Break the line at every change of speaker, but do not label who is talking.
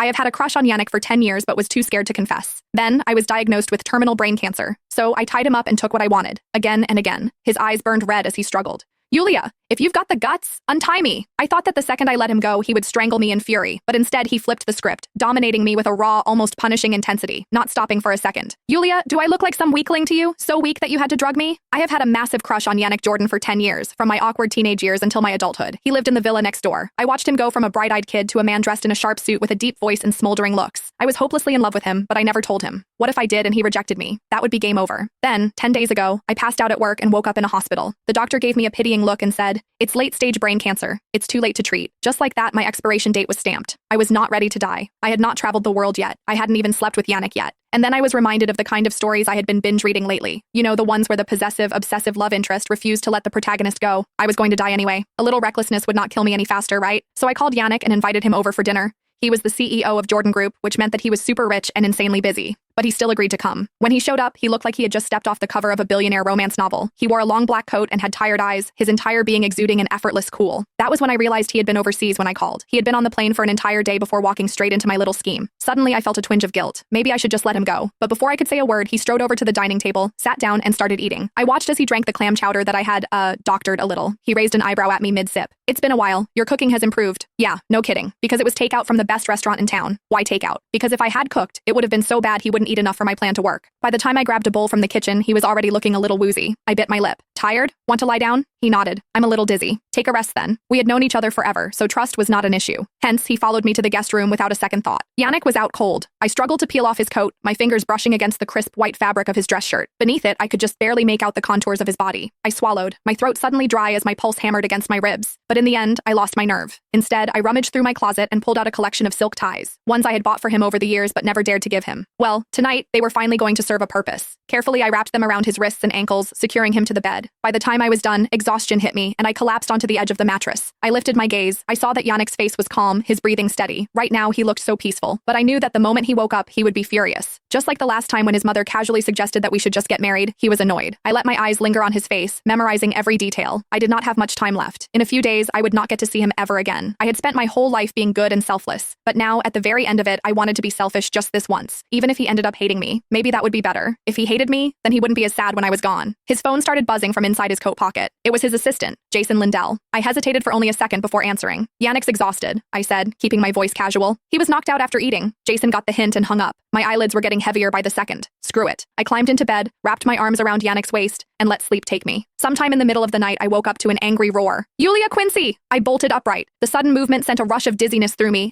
I have had a crush on Yannick for 10 years but was too scared to confess. Then, I was diagnosed with terminal brain cancer, so I tied him up and took what I wanted, again and again. His eyes burned red as he struggled. Yulia, if you've got the guts, untie me. I thought that the second I let him go, he would strangle me in fury, but instead he flipped the script, dominating me with a raw, almost punishing intensity, not stopping for a second. Yulia, do I look like some weakling to you? So weak that you had to drug me? I have had a massive crush on Yannick Jordan for 10 years, from my awkward teenage years until my adulthood. He lived in the villa next door. I watched him go from a bright-eyed kid to a man dressed in a sharp suit with a deep voice and smoldering looks. I was hopelessly in love with him, but I never told him. What if I did and he rejected me? That would be game over. Then, 10 days ago, I passed out at work and woke up in a hospital. The doctor gave me a pitying look and said, "It's late-stage brain cancer. It's too late to treat." Just like that, my expiration date was stamped. I was not ready to die. I had not traveled the world yet. I hadn't even slept with Yannick yet. And then I was reminded of the kind of stories I had been binge reading lately. You know, the ones where the possessive, obsessive love interest refused to let the protagonist go. I was going to die anyway. A little recklessness would not kill me any faster, right? So I called Yannick and invited him over for dinner. He was the CEO of Jordan Group, which meant that he was super rich and insanely busy. But he still agreed to come. When he showed up, he looked like he had just stepped off the cover of a billionaire romance novel. He wore a long black coat and had tired eyes, his entire being exuding an effortless cool. That was when I realized he had been overseas when I called. He had been on the plane for an entire day before walking straight into my little scheme. Suddenly, I felt a twinge of guilt. Maybe I should just let him go. But before I could say a word, he strode over to the dining table, sat down, and started eating. I watched as he drank the clam chowder that I had, doctored a little. He raised an eyebrow at me mid-sip. "It's been a while. Your cooking has improved." Yeah, no kidding. Because it was takeout from the best restaurant in town. Why takeout? Because if I had cooked, it would have been so bad he wouldn't eat enough for my plan to work. By the time I grabbed a bowl from the kitchen, he was already looking a little woozy. I bit my lip. "Tired? Want to lie down?" He nodded. "I'm a little dizzy." "Take a rest then." We had known each other forever, so trust was not an issue. Hence, he followed me to the guest room without a second thought. Yannick was out cold. I struggled to peel off his coat, my fingers brushing against the crisp white fabric of his dress shirt. Beneath it, I could just barely make out the contours of his body. I swallowed, my throat suddenly dry as my pulse hammered against my ribs. But in the end, I lost my nerve. Instead, I rummaged through my closet and pulled out a collection of silk ties, ones I had bought for him over the years but never dared to give him. Well, tonight, they were finally going to serve a purpose. Carefully, I wrapped them around his wrists and ankles, securing him to the bed. By the time I was done, exhaustion hit me, and I collapsed onto the edge of the mattress. I lifted my gaze. I saw that Yannick's face was calm, his breathing steady. Right now, he looked so peaceful. But I knew that the moment he woke up, he would be furious. Just like the last time when his mother casually suggested that we should just get married, he was annoyed. I let my eyes linger on his face, memorizing every detail. I did not have much time left. In a few days, I would not get to see him ever again. I had spent my whole life being good and selfless. But now, at the very end of it, I wanted to be selfish just this once. Even if he ended up hating me, maybe that would be better. If he hated me, then he wouldn't be as sad when I was gone. His phone started buzzing from inside his coat pocket. It was his assistant, Jason Lindell. I hesitated for only a second before answering. "Yannick's exhausted," I said, keeping my voice casual. "He was knocked out after eating." Jason got the hint and hung up. My eyelids were getting heavier by the second. Screw it. I climbed into bed, wrapped my arms around Yannick's waist, and let sleep take me. Sometime in the middle of the night, I woke up to an angry roar. "Yulia Quincy!" I bolted upright. The sudden movement sent a rush of dizziness through me,